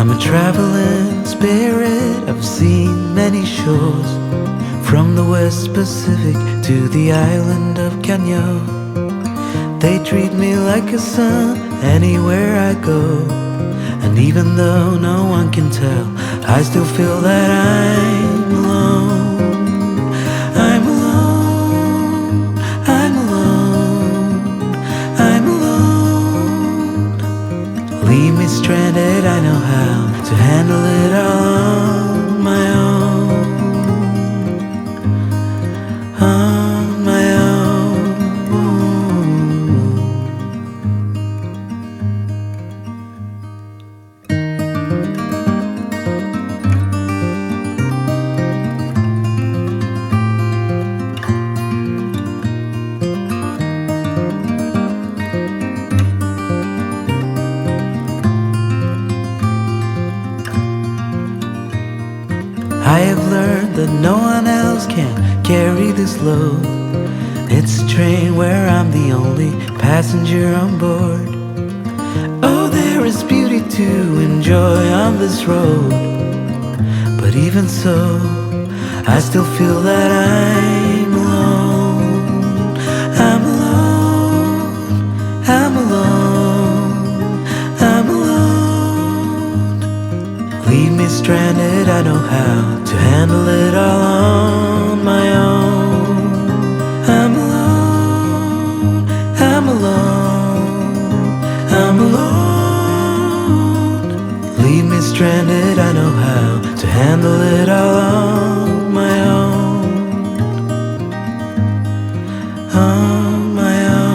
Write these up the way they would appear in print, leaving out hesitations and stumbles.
I'm a traveling spirit, I've seen many shores, from the West Pacific to the island of Kenya. They treat me like a son anywhere I go, and even though no one can tell, I still feel that I'm alone. I'm alone, I'm alone, I'm alone. Leave me stranded, I know how to handle it all on my own. On my own. I have learned that no one else can carry this load. It's a train where I'm the only passenger on board. Oh, there is beauty to enjoy on this road, but even so, I still feel that I'm alone. I'm alone, I'm alone, I'm alone. Leave me stranded, I know how to handle it all on my own. I'm alone, I'm alone, I'm alone. Leave me stranded, I know how to handle it all on my own. On my own.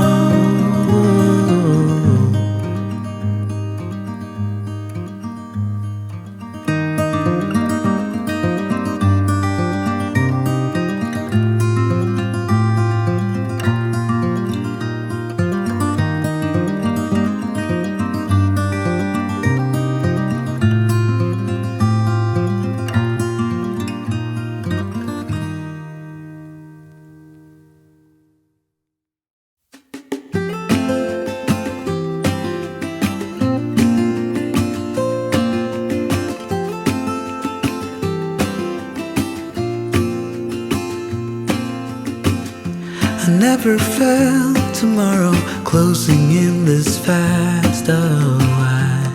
I never felt tomorrow closing in this fast. Oh, I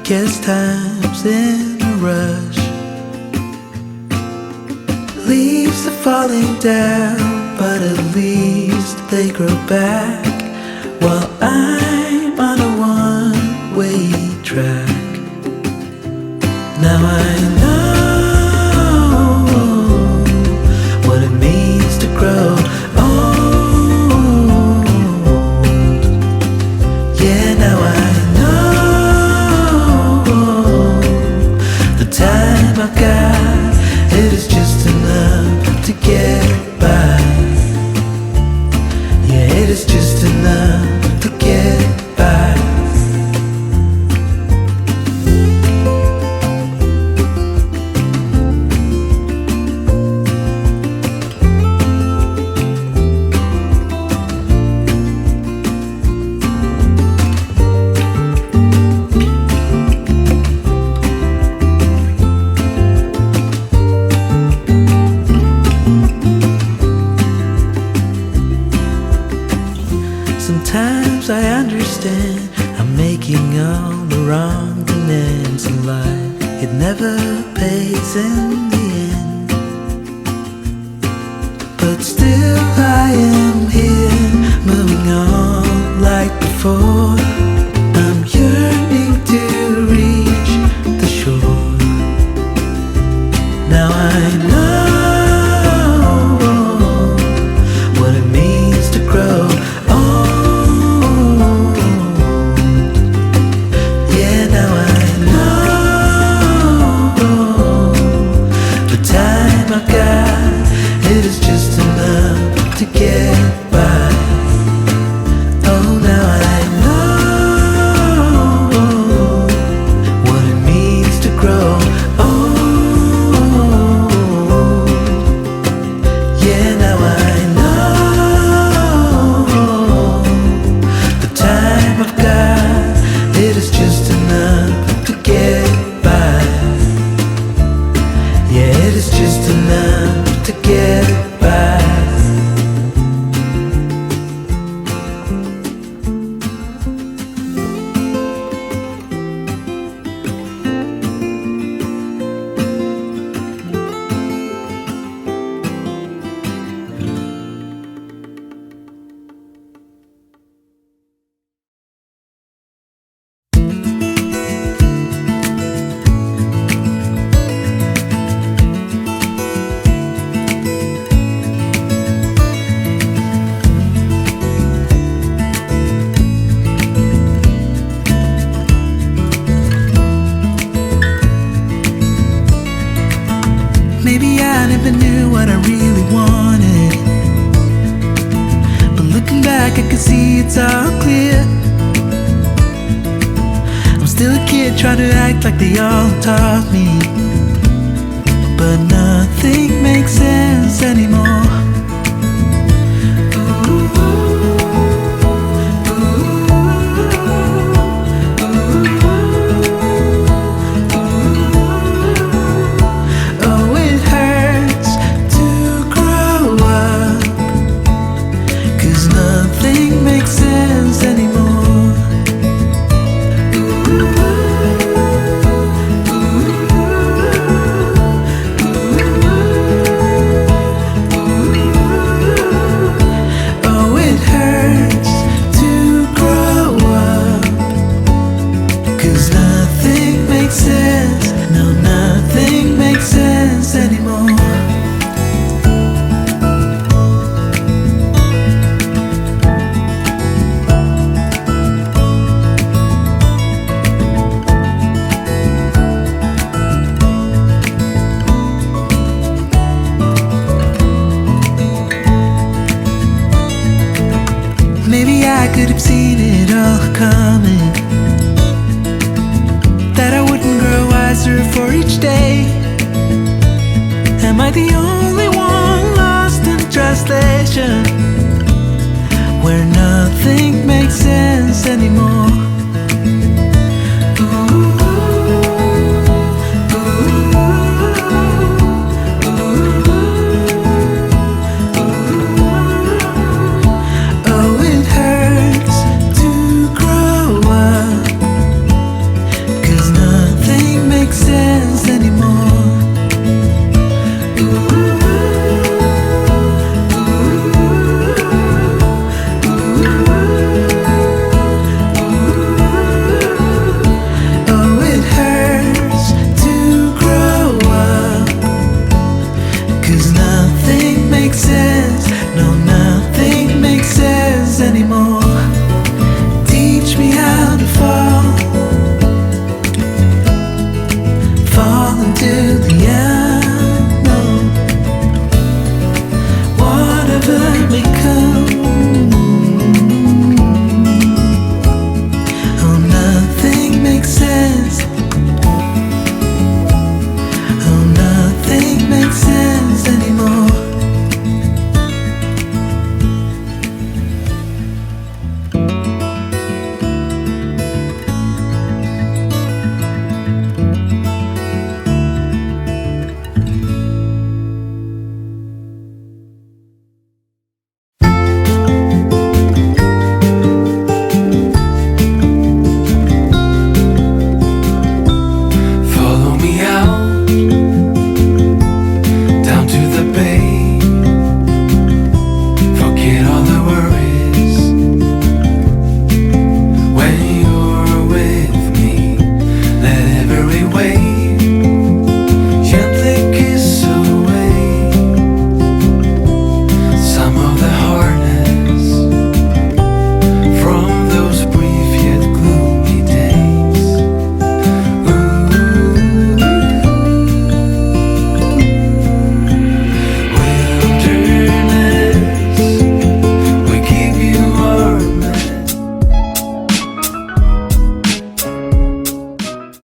guess time's in a rush. Leaves are falling down, but at least they grow back, while I'm on a one-way track. Now I know what it means to grow. It is just enough to get by. Yeah, it is just enough to get by. Sometimes I understand I'm making all the wrong demands in life. It never pays in the end, but still I am here, moving on like before. I'm yearning to reach the shore. Now I know what it means to grow. Now I know Maybe I never knew what I really wanted, but looking back I can see it's all clear. I'm still a kid trying to act like they all taught me, but nothing makes sense anymore. Maybe I could have seen it all coming, that I wouldn't grow wiser for each day. Am I the only one lost in translation, where nothing makes sense anymore?